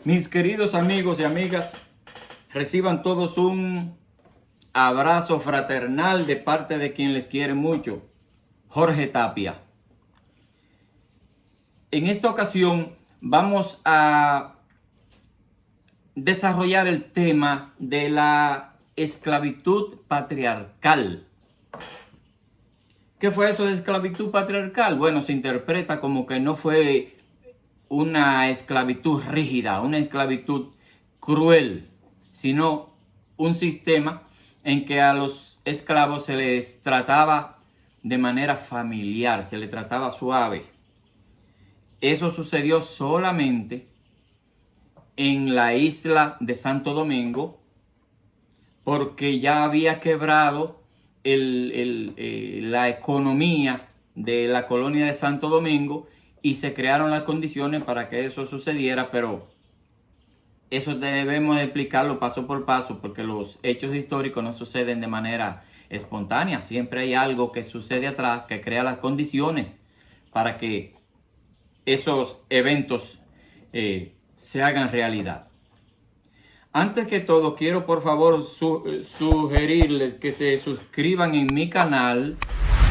Mis queridos amigos y amigas, reciban todos un abrazo fraternal de parte de quien les quiere mucho, Jorge Tapia. En esta ocasión vamos a desarrollar el tema de la esclavitud patriarcal. ¿Qué fue eso de esclavitud patriarcal? Bueno, se interpreta como que no fue una esclavitud rígida, una esclavitud cruel, sino un sistema en que a los esclavos se les trataba de manera familiar, se les trataba suave. Eso sucedió solamente en la isla de Santo Domingo, porque ya había quebrado la economía de la colonia de Santo Domingo y se crearon las condiciones para que eso sucediera, pero eso debemos explicarlo paso por paso, porque los hechos históricos no suceden de manera espontánea. Siempre hay algo que sucede atrás que crea las condiciones para que esos eventos se hagan realidad. Antes que todo, quiero por favor sugerirles que se suscriban en mi canal,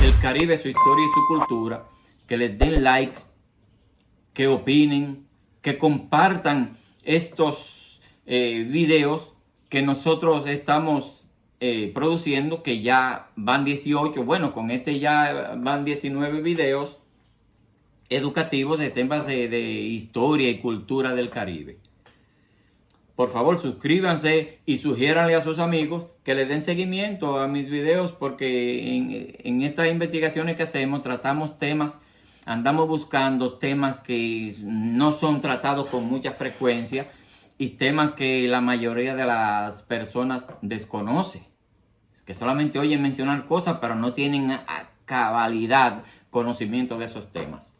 El Caribe, su historia y su cultura, que les den likes, que opinen, que compartan estos videos que nosotros estamos produciendo, que ya van 18, bueno, con este ya van 19 videos educativos de temas de historia y cultura del Caribe. Por favor, suscríbanse y sugiéranle a sus amigos que le den seguimiento a mis videos, porque en estas investigaciones que hacemos tratamos temas, andamos buscando temas que no son tratados con mucha frecuencia y temas que la mayoría de las personas desconoce, que solamente oyen mencionar cosas pero no tienen a cabalidad conocimiento de esos temas.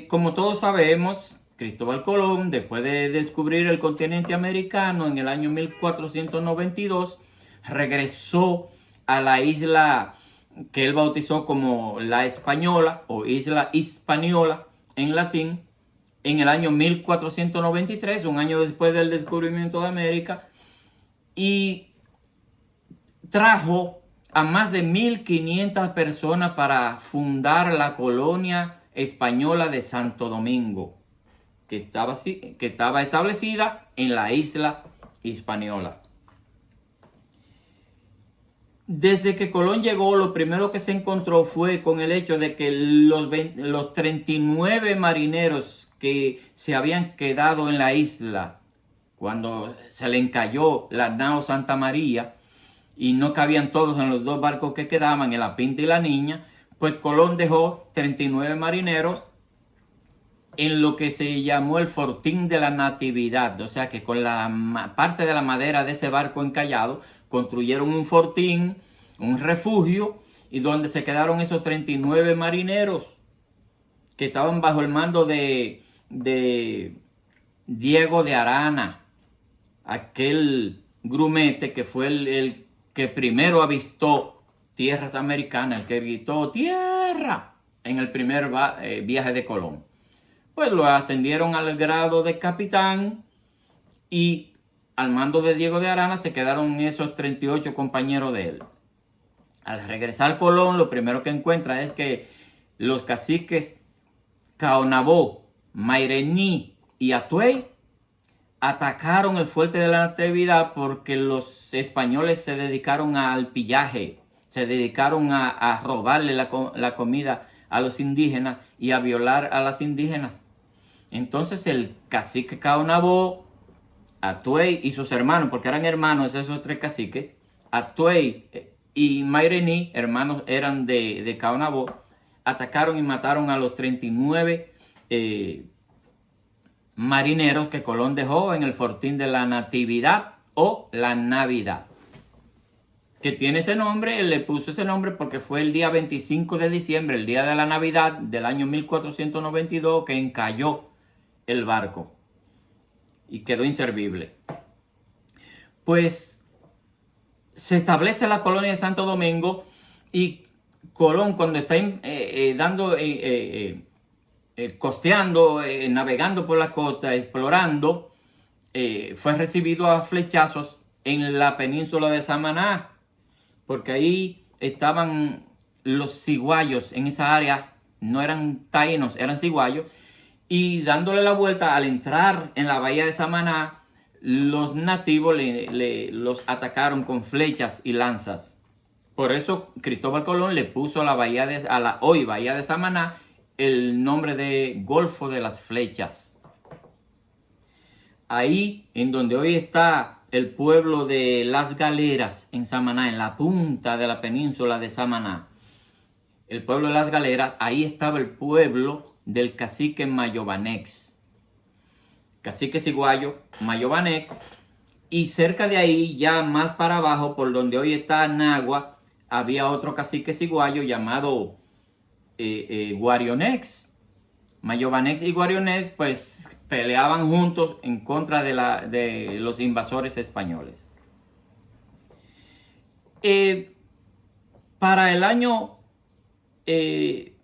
Como todos sabemos, Cristóbal Colón, después de descubrir el continente americano en el año 1492, regresó a la isla que él bautizó como la Española o Isla Hispaniola en latín, en el año 1493, un año después del descubrimiento de América, y trajo a más de 1.500 personas para fundar la colonia española de Santo Domingo, que estaba establecida en la isla Hispaniola. Desde que Colón llegó, lo primero que se encontró fue con el hecho de que los 39 marineros que se habían quedado en la isla cuando se le encalló la nao Santa María y no cabían todos en los dos barcos que quedaban, en la Pinta y la Niña, pues Colón dejó 39 marineros en lo que se llamó el Fortín de la Natividad. O sea que con la parte de la madera de ese barco encallado construyeron un fortín, un refugio, y donde se quedaron esos 39 marineros que estaban bajo el mando de Diego de Arana, aquel grumete que fue el que primero avistó tierras americanas, el que gritó ¡tierra! En el primer viaje de Colón. Pues lo ascendieron al grado de capitán y al mando de Diego de Arana se quedaron esos 38 compañeros de él. Al regresar Colón, lo primero que encuentra es que los caciques Caonabó, Mairení y Atuey atacaron el fuerte de la Natividad porque los españoles se dedicaron al pillaje, se dedicaron a robarle la comida a los indígenas y a violar a las indígenas. Entonces el cacique Caonabó, Atuey y sus hermanos, porque eran hermanos esos tres caciques, Atuey y Mairení, hermanos eran de Caonabó, atacaron y mataron a los 39 marineros que Colón dejó en el Fortín de la Natividad o la Navidad, que tiene ese nombre. Él le puso ese nombre porque fue el día 25 de diciembre, el día de la Navidad del año 1492, que encalló el barco y quedó inservible. Pues se establece la colonia de Santo Domingo y Colón, cuando está costeando, navegando por la costa, explorando, fue recibido a flechazos en la península de Samaná, porque ahí estaban los ciguayos en esa área, no eran taínos, eran ciguayos, y dándole la vuelta al entrar en la bahía de Samaná, los nativos los atacaron con flechas y lanzas. Por eso Cristóbal Colón le puso a la hoy bahía de Samaná el nombre de Golfo de las Flechas. Ahí, en donde hoy está el pueblo de Las Galeras, en Samaná, en la punta de la península de Samaná, el pueblo de Las Galeras, ahí estaba el pueblo del cacique Mayobanex. Cacique ciguayo, Mayobanex, y cerca de ahí, ya más para abajo, por donde hoy está Nagua, había otro cacique ciguayo llamado Guarionex. Mayobanex y Guarionex pues peleaban juntos en contra de los invasores españoles. Para el año en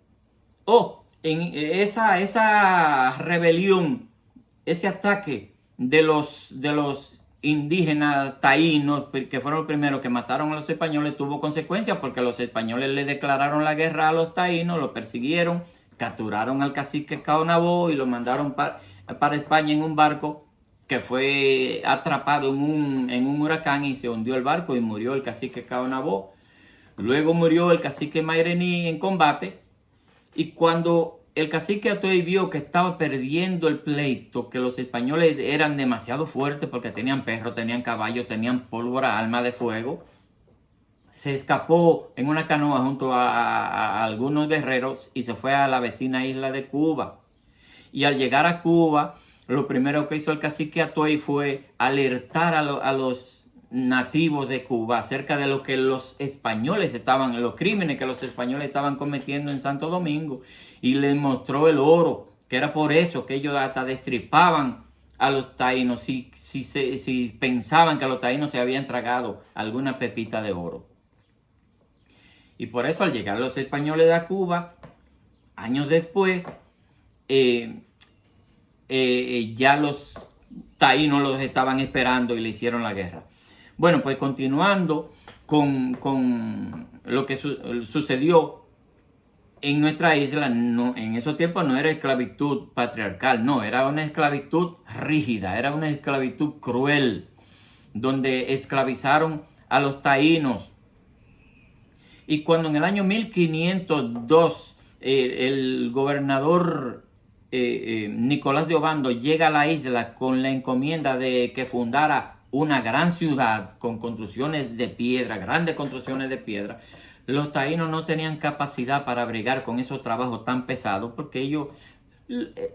esa rebelión, ese ataque de los indígenas taínos, que fueron los primeros que mataron a los españoles, tuvo consecuencias porque los españoles le declararon la guerra a los taínos, lo persiguieron, capturaron al cacique Caonabó y lo mandaron para España en un barco que fue atrapado en un huracán y se hundió el barco y murió el cacique Caonabó. Luego murió el cacique Mairení en combate, y cuando el cacique Atoey vio que estaba perdiendo el pleito, que los españoles eran demasiado fuertes porque tenían perros, tenían caballos, tenían pólvora, armas de fuego, se escapó en una canoa junto a algunos guerreros y se fue a la vecina isla de Cuba. Y al llegar a Cuba, lo primero que hizo el cacique Atoey fue alertar a los nativos de Cuba acerca de lo que los crímenes que los españoles estaban cometiendo en Santo Domingo, y les mostró el oro, que era por eso que ellos hasta destripaban a los taínos si pensaban que a los taínos se habían tragado alguna pepita de oro. Y por eso al llegar los españoles a Cuba, años después, ya los taínos los estaban esperando y le hicieron la guerra. Bueno, pues continuando con lo que sucedió en nuestra isla, en esos tiempos no era esclavitud patriarcal, no, era una esclavitud rígida, era una esclavitud cruel, donde esclavizaron a los taínos. Y cuando en el año 1502 el gobernador Nicolás de Obando llega a la isla con la encomienda de que fundara una gran ciudad con construcciones de piedra, grandes construcciones de piedra, los taínos no tenían capacidad para bregar con esos trabajos tan pesados porque ellos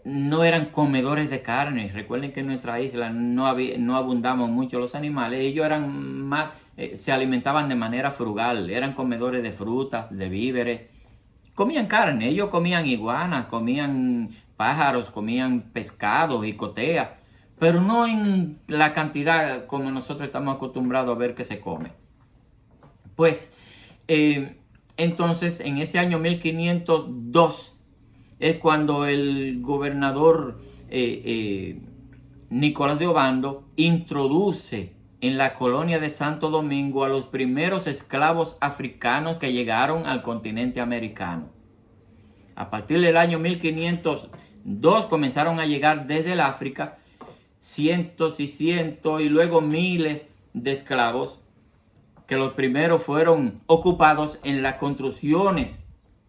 no eran comedores de carne. Recuerden que en nuestra isla no abundaban mucho los animales, ellos eran más, se alimentaban de manera frugal, eran comedores de frutas, de víveres, comían carne, ellos comían iguanas, comían pájaros, comían pescado y coteas, pero no en la cantidad como nosotros estamos acostumbrados a ver que se come. Pues, entonces, en ese año 1502 es cuando el gobernador Nicolás de Obando introduce en la colonia de Santo Domingo a los primeros esclavos africanos que llegaron al continente americano. A partir del año 1502 comenzaron a llegar desde el África cientos y cientos y luego miles de esclavos, que los primeros fueron ocupados en las construcciones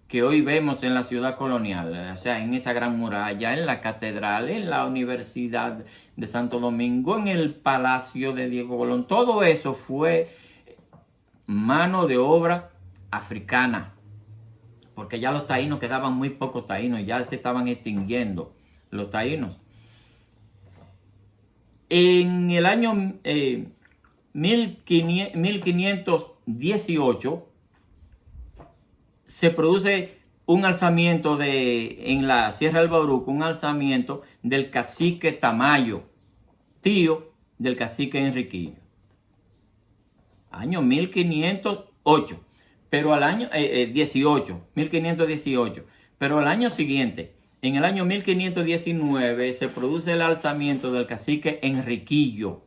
que hoy vemos en la ciudad colonial, o sea, en esa gran muralla, en la catedral, en la Universidad de Santo Domingo, en el Palacio de Diego Colón. Todo eso fue mano de obra africana, porque ya los taínos, quedaban muy pocos taínos, ya se estaban extinguiendo los taínos. En el año 1518 se produce un alzamiento en la Sierra del Bauruco, un alzamiento del cacique Tamayo, tío del cacique Enriquillo. Año 1508, pero al año 1518, pero al año siguiente, en el año 1519 se produce el alzamiento del cacique Enriquillo,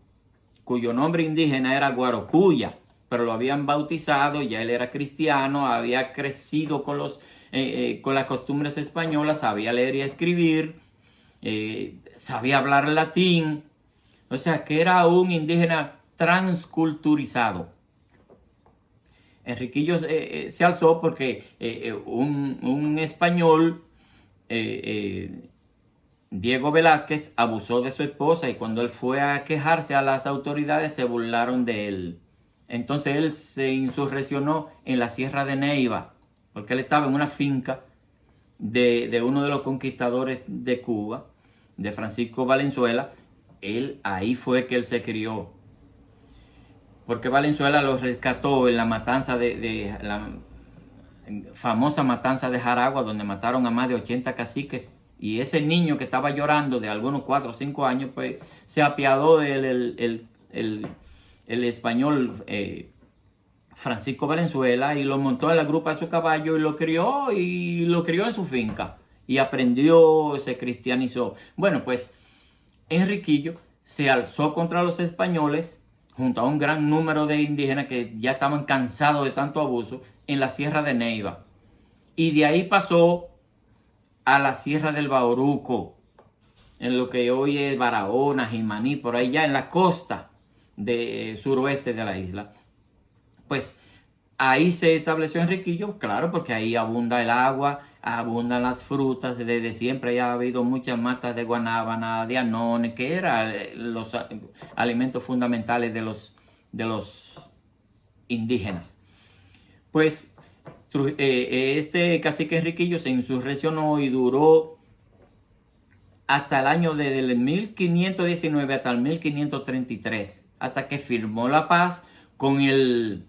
cuyo nombre indígena era Guarocuya, pero lo habían bautizado, ya él era cristiano, había crecido con las costumbres españolas, sabía leer y escribir, sabía hablar latín, o sea que era un indígena transculturizado. Enriquillo se alzó porque un español, Diego Velázquez, abusó de su esposa, y cuando él fue a quejarse a las autoridades se burlaron de él. Entonces él se insurreccionó en la Sierra de Neiva, porque él estaba en una finca de uno de los conquistadores de Cuba, de Francisco Valenzuela. Ahí fue que él se crió, porque Valenzuela lo rescató en la matanza de la famosa matanza de Jaragua, donde mataron a más de 80 caciques. Y ese niño que estaba llorando, de algunos 4 o 5 años, pues se apiadó del el español Francisco Valenzuela, y lo montó en la grupa de su caballo y lo crió en su finca. Y aprendió, se cristianizó. Bueno, pues Enriquillo se alzó contra los españoles, junto a un gran número de indígenas que ya estaban cansados de tanto abuso, en la Sierra de Neiva. Y de ahí pasó a la Sierra del Bauruco, en lo que hoy es Barahona, Jimaní, por ahí ya en la costa suroeste de la isla. Pues ahí se estableció Enriquillo, claro, porque ahí abunda el agua, abundan las frutas. Desde siempre ya ha habido muchas matas de guanábana, de anones, que eran los alimentos fundamentales de los indígenas. Pues este cacique Enriquillo se insurreccionó y duró hasta el año del 1519 hasta el 1533, hasta que firmó la paz con el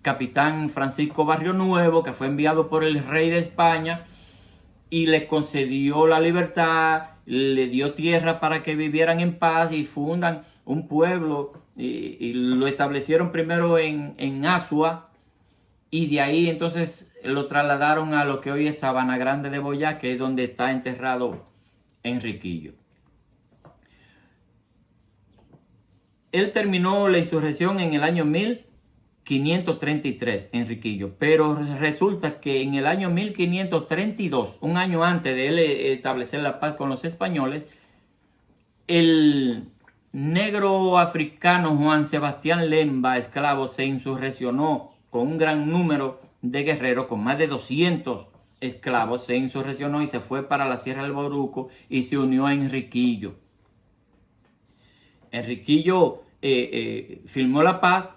capitán Francisco Barrio Nuevo, que fue enviado por el rey de España, y le concedió la libertad, le dio tierra para que vivieran en paz y fundan un pueblo, y lo establecieron primero en Azua, y de ahí entonces lo trasladaron a lo que hoy es Sabana Grande de Boyá, que es donde está enterrado Enriquillo. Él terminó la insurrección en el año 1533, Enriquillo, pero resulta que en el año 1532, un año antes de él establecer la paz con los españoles, el negro africano Juan Sebastián Lemba, esclavo, se insurreccionó con un gran número de guerreros, con más de 200 esclavos, se insurreccionó y se fue para la Sierra del Bauruco y se unió a Enriquillo. Enriquillo firmó la paz,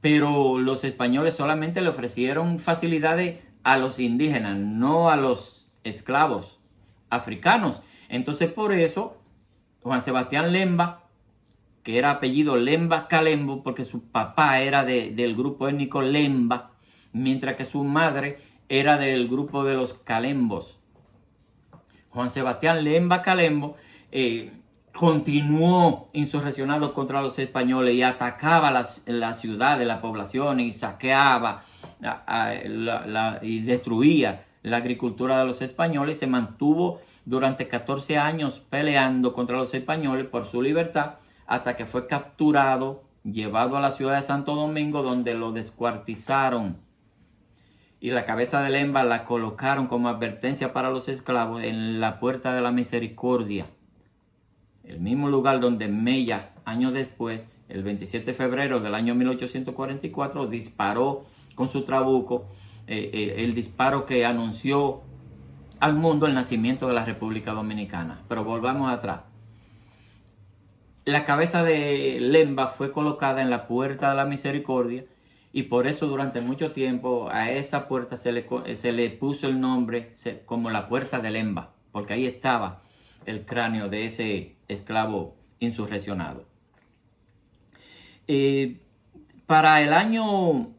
pero los españoles solamente le ofrecieron facilidades a los indígenas, no a los esclavos africanos. Entonces por eso Juan Sebastián Lemba, que era apellido Lemba Calembo, porque su papá era del grupo étnico Lemba, mientras que su madre era del grupo de los Calembos. Juan Sebastián Lemba Calembo continuó insurreccionado contra los españoles y atacaba las ciudades, las poblaciones, y saqueaba y destruía la agricultura de los españoles. Se mantuvo durante 14 años peleando contra los españoles por su libertad, hasta que fue capturado, llevado a la ciudad de Santo Domingo, donde lo descuartizaron. Y la cabeza de Lemba la colocaron como advertencia para los esclavos en la Puerta de la Misericordia, el mismo lugar donde Mella, años después, el 27 de febrero del año 1844, disparó con su trabuco, el disparo que anunció al mundo el nacimiento de la República Dominicana. Pero volvamos atrás. La cabeza de Lemba fue colocada en la Puerta de la Misericordia, y por eso durante mucho tiempo a esa puerta se le puso el nombre como la Puerta de Lemba, porque ahí estaba el cráneo de ese esclavo insurreccionado. Para el año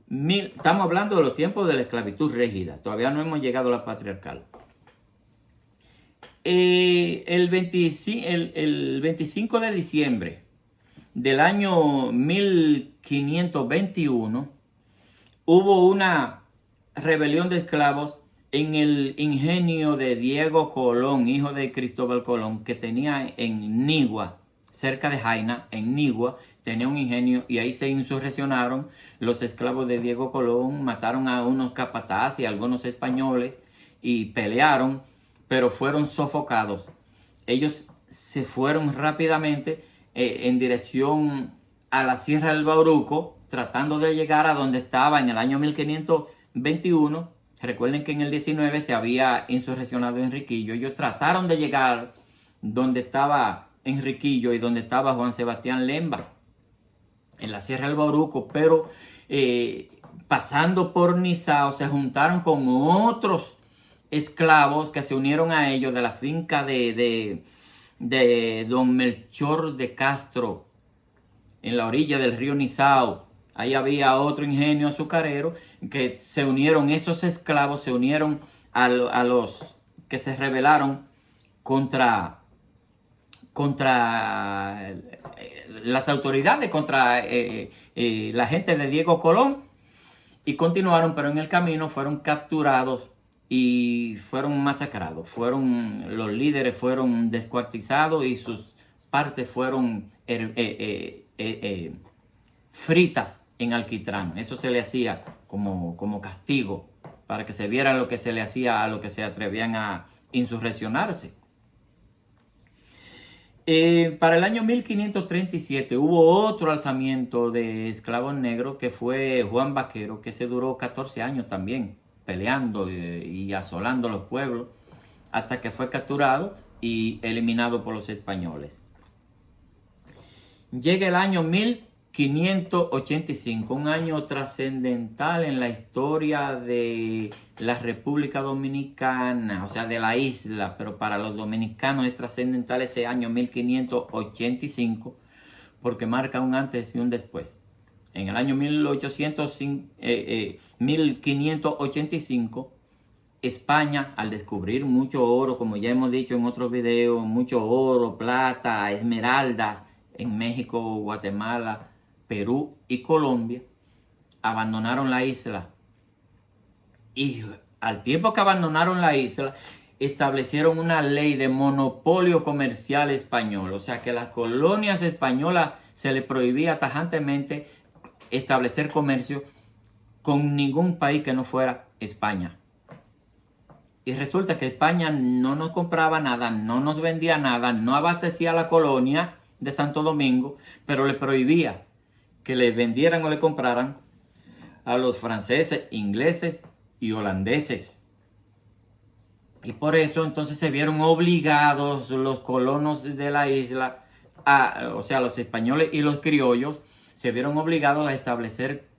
estamos hablando de los tiempos de la esclavitud rígida, todavía no hemos llegado a la patriarcal. El 25 de diciembre del año 1521 hubo una rebelión de esclavos en el ingenio de Diego Colón, hijo de Cristóbal Colón, que tenía en Nigua, cerca de Jaina, en Nigua, tenía un ingenio y ahí se insurreccionaron los esclavos de Diego Colón, mataron a unos capataces y a algunos españoles y pelearon, pero fueron sofocados. Ellos se fueron rápidamente en dirección a la Sierra del Bauruco, tratando de llegar a donde estaba en el año 1521. Recuerden que en el 19 se había insurreccionado Enriquillo. Ellos trataron de llegar donde estaba Enriquillo y donde estaba Juan Sebastián Lemba, en la Sierra del Bauruco, pero pasando por Nizao se juntaron con otros esclavos que se unieron a ellos de la finca de don Melchor de Castro, en la orilla del río Nizao. Ahí había otro ingenio azucarero que se unieron, esos esclavos se unieron a los que se rebelaron contra las autoridades, contra la gente de Diego Colón, y continuaron, pero en el camino fueron capturados y fueron masacrados. Los líderes fueron descuartizados y sus partes fueron fritas en alquitrán. Eso se le hacía como castigo para que se viera lo que se le hacía a los que se atrevían a insurreccionarse. Para el año 1537 hubo otro alzamiento de esclavos negros, que fue Juan Vaquero, que se duró 14 años también peleando y asolando los pueblos, hasta que fue capturado y eliminado por los españoles. Llega el año 1585, un año trascendental en la historia de la República Dominicana, o sea, de la isla, pero para los dominicanos es trascendental ese año 1585, porque marca un antes y un después. En el año 1585, España, al descubrir mucho oro, como ya hemos dicho en otros videos, mucho oro, plata, esmeraldas en México, Guatemala, Perú y Colombia, abandonaron la isla. Y al tiempo que abandonaron la isla, establecieron una ley de monopolio comercial español. O sea que a las colonias españolas se les prohibía tajantemente establecer comercio con ningún país que no fuera España. Y resulta que España no nos compraba nada, no nos vendía nada, no abastecía a la colonia de Santo Domingo, pero le prohibía que le vendieran o le compraran a los franceses, ingleses y holandeses. Y por eso entonces se vieron obligados los colonos de la isla, o sea, los españoles y los criollos, se vieron obligados a establecer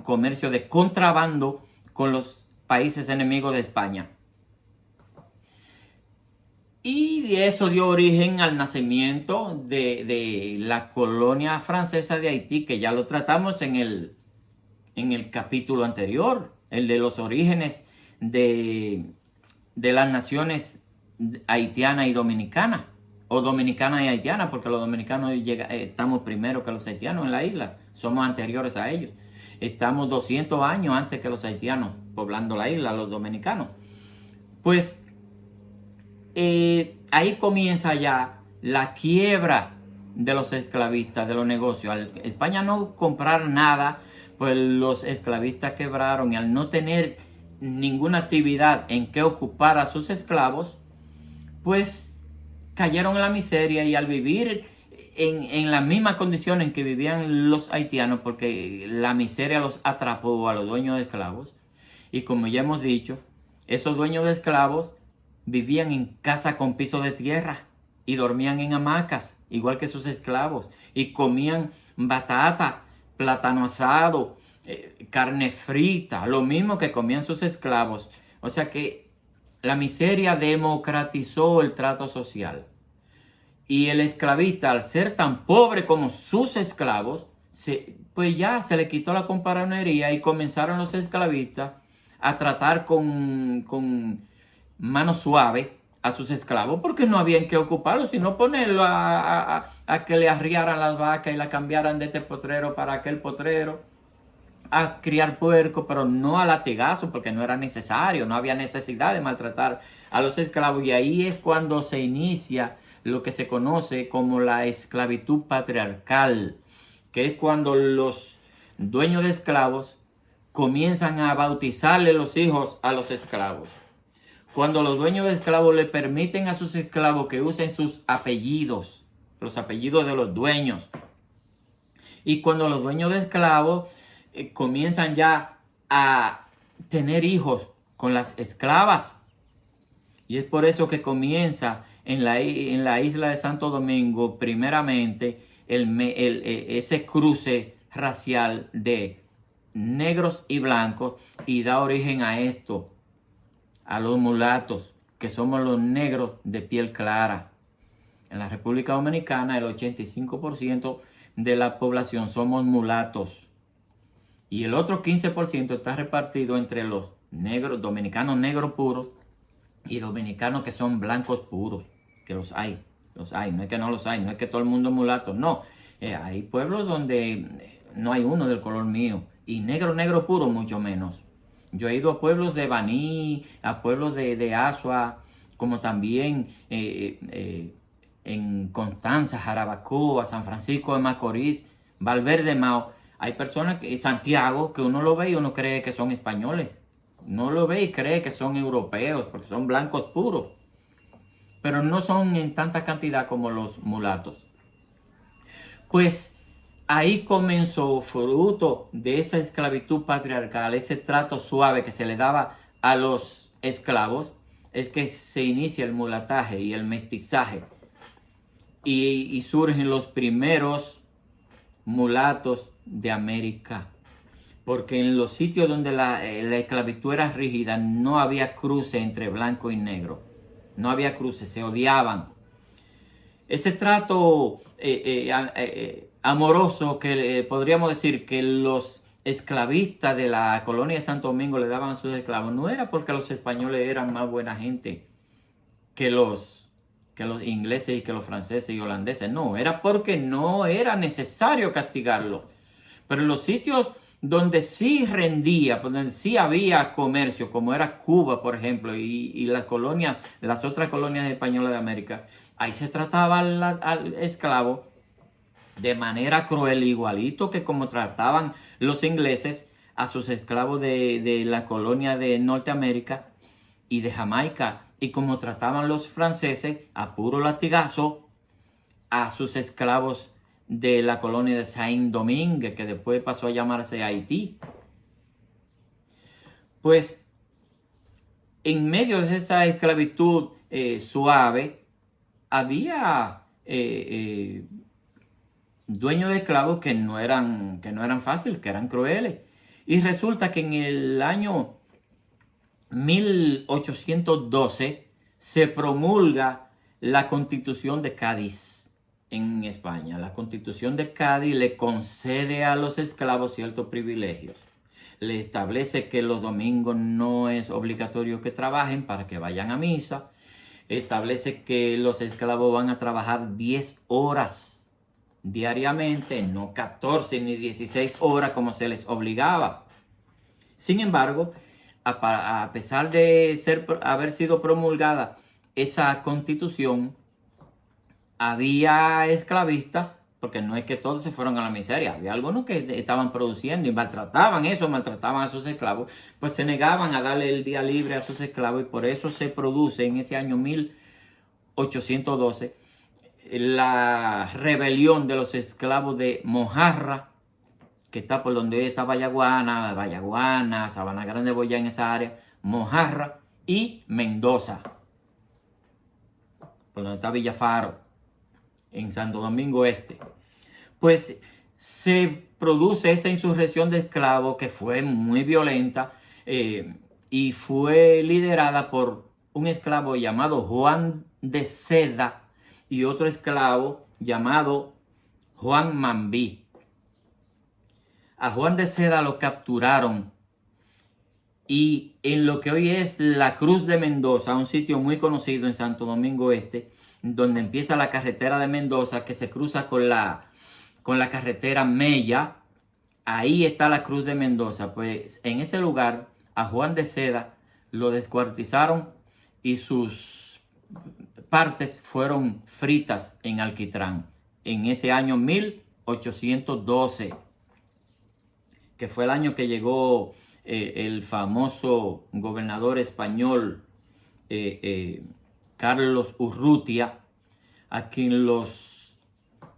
comercio de contrabando con los países enemigos de España. Y eso dio origen al nacimiento de la colonia francesa de Haití, que ya lo tratamos en el capítulo anterior, el de los orígenes de las naciones haitiana y dominicana, o dominicana y haitiana, porque los dominicanos estamos primero que los haitianos en la isla, somos anteriores a ellos. Estamos 200 años antes que los haitianos poblando la isla, los dominicanos. Pues ahí comienza ya la quiebra de los esclavistas, de los negocios. Al España no comprar nada, pues los esclavistas quebraron, y al no tener ninguna actividad en que ocupar a sus esclavos, pues cayeron en la miseria, y al vivir en la misma condición en que vivían los haitianos, porque la miseria los atrapó a los dueños de esclavos, y como ya hemos dicho, esos dueños de esclavos vivían en casa con piso de tierra y dormían en hamacas, igual que sus esclavos, y comían batata, plátano asado, carne frita, lo mismo que comían sus esclavos. O sea que la miseria democratizó el trato social. Y el esclavista, al ser tan pobre como sus esclavos, pues ya se le quitó la compañería, y comenzaron los esclavistas a tratar con mano suave a sus esclavos, porque no había en qué ocuparlos, sino ponerlo a que le arriaran las vacas y la cambiaran de este potrero para aquel potrero, a criar puerco, pero no a latigazo, porque no era necesario, no había necesidad de maltratar a los esclavos. Y ahí es cuando se inicia lo que se conoce como la esclavitud patriarcal, que es cuando los dueños de esclavos comienzan a bautizarle los hijos a los esclavos. Cuando los dueños de esclavos le permiten a sus esclavos que usen sus apellidos, los apellidos de los dueños. Y cuando los dueños de esclavos comienzan ya a tener hijos con las esclavas. Y es por eso que comienza en la isla de Santo Domingo, primeramente, ese cruce racial de negros y blancos, y da origen a esto, a los mulatos, que somos los negros de piel clara. En la República Dominicana el 85% de la población somos mulatos, y el otro 15% está repartido entre los negros, dominicanos negros puros y dominicanos que son blancos puros, que los hay, no es que no los hay, no es que todo el mundo es mulato, no, hay pueblos donde no hay uno del color mío, y negro puro mucho menos. Yo he ido a pueblos de Baní, a pueblos de Azua, como también en Constanza, Jarabacoa, San Francisco de Macorís, Valverde Mao. Hay personas que Santiago, que uno lo ve y uno cree que son españoles. No lo ve y cree que son europeos, porque son blancos puros. Pero no son en tanta cantidad como los mulatos. Pues ahí comenzó, fruto de esa esclavitud patriarcal, ese trato suave que se le daba a los esclavos, es que se inicia el mulataje y el mestizaje. Y surgen los primeros mulatos de América. Porque en los sitios donde la esclavitud era rígida, no había cruce entre blanco y negro. No había cruce, se odiaban. Ese trato amoroso que podríamos decir que los esclavistas de la colonia de Santo Domingo le daban a sus esclavos, no era porque los españoles eran más buena gente que los ingleses y que los franceses y holandeses. No, era porque no era necesario castigarlos. Pero en los sitios donde sí rendía, donde sí había comercio, como era Cuba, por ejemplo, y las otras colonias españolas de América, ahí se trataba al esclavo de manera cruel, igualito que como trataban los ingleses a sus esclavos de la colonia de Norteamérica y de Jamaica, y como trataban los franceses a puro latigazo a sus esclavos de la colonia de Saint-Domingue, que después pasó a llamarse Haití. Pues en medio de esa esclavitud suave, había dueños de esclavos que no eran fáciles, que eran crueles. Y resulta que en el año 1812 se promulga la Constitución de Cádiz en España. La Constitución de Cádiz le concede a los esclavos ciertos privilegios. Le establece que los domingos no es obligatorio que trabajen para que vayan a misa. Establece que los esclavos van a trabajar 10 horas diariamente, no 14 ni 16 horas como se les obligaba. Sin embargo, a pesar de haber sido promulgada esa constitución, había esclavistas, porque no es que todos se fueron a la miseria, había algunos que estaban produciendo y maltrataban a sus esclavos, pues se negaban a darle el día libre a sus esclavos, y por eso se produce en ese año 1812 la rebelión de los esclavos de Mojarra, que está por donde está Vallaguana, Sabana Grande, Boyá, en esa área, Mojarra y Mendoza, por donde está Villafaro, en Santo Domingo Este. Pues se produce esa insurrección de esclavos que fue muy violenta y fue liderada por un esclavo llamado Juan de Seda y otro esclavo llamado Juan Mambí. A Juan de Seda lo capturaron y en lo que hoy es la Cruz de Mendoza, un sitio muy conocido en Santo Domingo Este, donde empieza la carretera de Mendoza, que se cruza con la carretera Mella, ahí está la Cruz de Mendoza. Pues en ese lugar a Juan de Seda lo descuartizaron y sus partes fueron fritas en alquitrán en ese año 1812, que fue el año que llegó el famoso gobernador español Carlos Urrutia, a quien los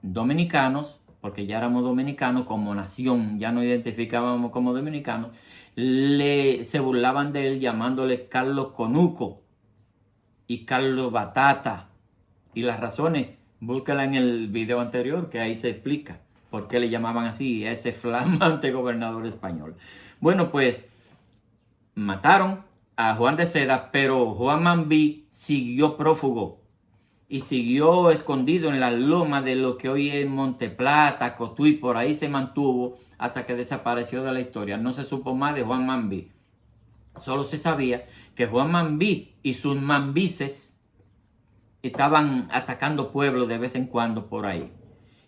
dominicanos, porque ya éramos dominicanos como nación, ya nos identificábamos como dominicanos, se burlaban de él llamándole Carlos Conuco y Carlos Batata. Y las razones, búscala en el video anterior, que ahí se explica por qué le llamaban así a ese flamante gobernador español. Bueno, pues mataron a Juan de Seda, pero Juan Mambí siguió prófugo y siguió escondido en la loma de lo que hoy es Monteplata, Cotuí, por ahí se mantuvo hasta que desapareció de la historia. No se supo más de Juan Mambí. Solo se sabía que Juan Mambí y sus mambises estaban atacando pueblos de vez en cuando por ahí.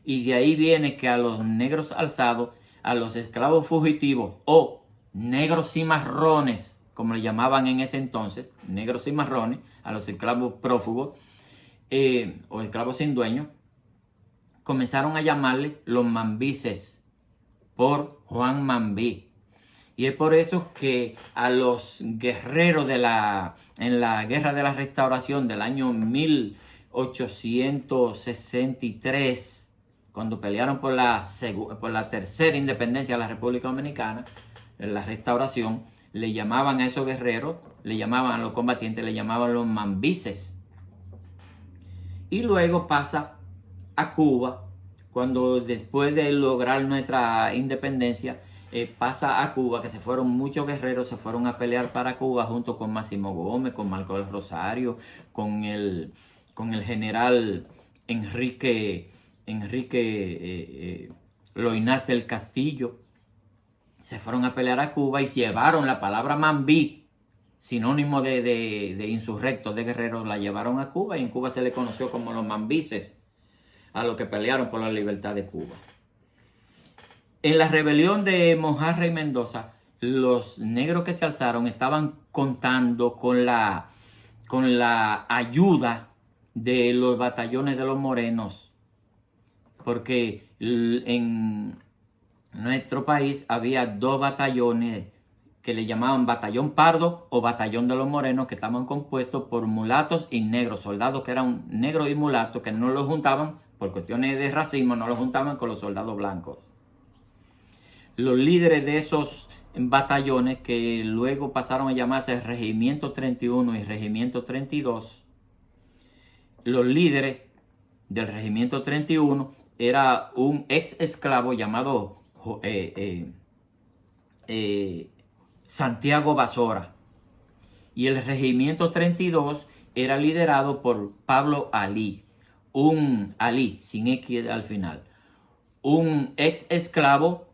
Y de ahí viene que a los negros alzados, a los esclavos fugitivos o negros cimarrones, como le llamaban en ese entonces, negros cimarrones, a los esclavos prófugos o esclavos sin dueño, comenzaron a llamarle los mambises por Juan Mambí. Y es por eso que a los guerreros en la Guerra de la Restauración del año 1863, cuando pelearon por la tercera independencia de la República Dominicana, en la Restauración, le llamaban a esos guerreros, le llamaban a los combatientes, le llamaban los mambises. Y luego pasa a Cuba, cuando después de lograr nuestra independencia, pasa a Cuba, que se fueron muchos guerreros, se fueron a pelear para Cuba junto con Máximo Gómez, con Marco del Rosario, con el general Enrique Loynaz del Castillo. Se fueron a pelear a Cuba y llevaron la palabra Mambí, sinónimo de insurrectos, de guerreros, la llevaron a Cuba y en Cuba se le conoció como los mambises, a los que pelearon por la libertad de Cuba. En la rebelión de Mojarra y Mendoza, los negros que se alzaron estaban contando con la ayuda de los batallones de los morenos, porque en nuestro país había dos batallones que le llamaban Batallón Pardo o Batallón de los Morenos, que estaban compuestos por mulatos y negros, soldados que eran negros y mulatos, que no los juntaban, por cuestiones de racismo, no los juntaban con los soldados blancos. Los líderes de esos batallones, que luego pasaron a llamarse Regimiento 31 y Regimiento 32, los líderes del Regimiento 31 era un ex esclavo llamado Santiago Basora, y el Regimiento 32 era liderado por Pablo Alí, un Alí sin X al final, un ex esclavo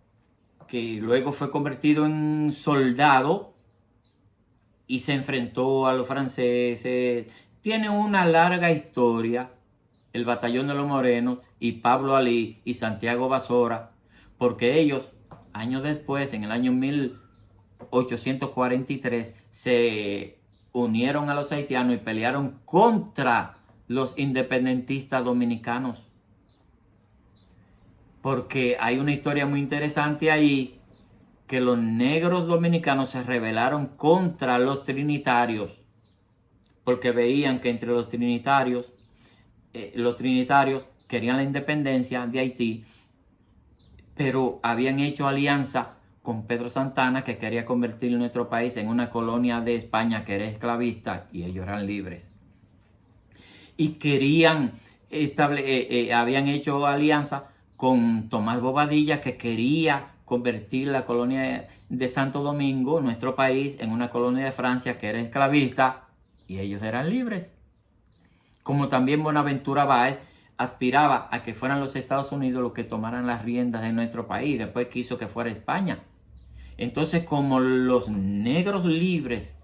que luego fue convertido en soldado y se enfrentó a los franceses. Tiene una larga historia el Batallón de los Morenos y Pablo Alí y Santiago Basora, porque ellos, años después, en el año 1843, se unieron a los haitianos y pelearon contra los independentistas dominicanos. Porque hay una historia muy interesante ahí, que los negros dominicanos se rebelaron contra los trinitarios, porque veían que entre los trinitarios querían la independencia de Haití, pero habían hecho alianza con Pedro Santana, que quería convertir nuestro país en una colonia de España que era esclavista, y ellos eran libres. Y querían habían hecho alianza con Tomás Bobadilla, que quería convertir la colonia de Santo Domingo, nuestro país, en una colonia de Francia que era esclavista, y ellos eran libres. Como también Buenaventura Báez aspiraba a que fueran los Estados Unidos los que tomaran las riendas de nuestro país, después quiso que fuera España. Entonces, como los negros libres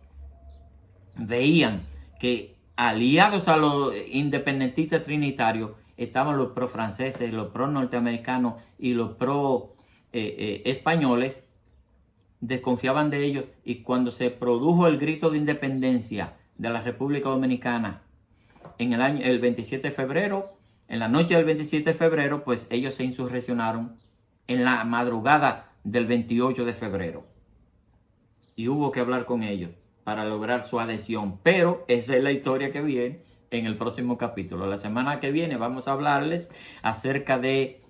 veían que aliados a los independentistas trinitarios estaban los pro-franceses, los pro-norteamericanos y los españoles desconfiaban de ellos, y cuando se produjo el grito de independencia de la República Dominicana en el 27 de febrero, en la noche del 27 de febrero, pues ellos se insurreccionaron en la madrugada del 28 de febrero. Y hubo que hablar con ellos para lograr su adhesión. Pero esa es la historia que viene en el próximo capítulo. La semana que viene vamos a hablarles acerca de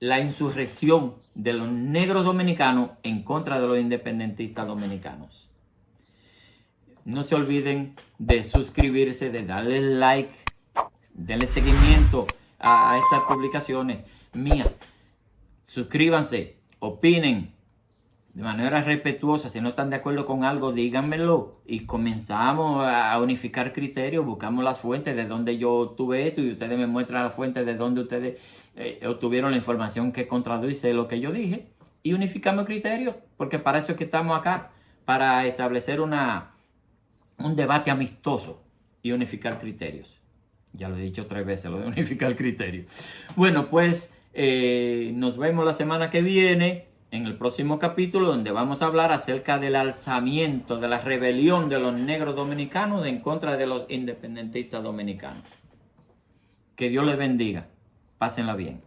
la insurrección de los negros dominicanos en contra de los independentistas dominicanos. No se olviden de suscribirse, de darle like, denle seguimiento a estas publicaciones mías. Suscríbanse, opinen de manera respetuosa. Si no están de acuerdo con algo, díganmelo y comenzamos a unificar criterios. Buscamos las fuentes de donde yo obtuve esto y ustedes me muestran las fuentes de donde ustedes obtuvieron la información que contradice lo que yo dije, y unificamos criterios, porque para eso es que estamos acá, para establecer un debate amistoso y unificar criterios. Ya lo he dicho 3 veces, lo de unificar criterios. Bueno, pues nos vemos la semana que viene en el próximo capítulo, donde vamos a hablar acerca del alzamiento, de la rebelión de los negros dominicanos en contra de los independentistas dominicanos. Que Dios les bendiga. Pásenla bien.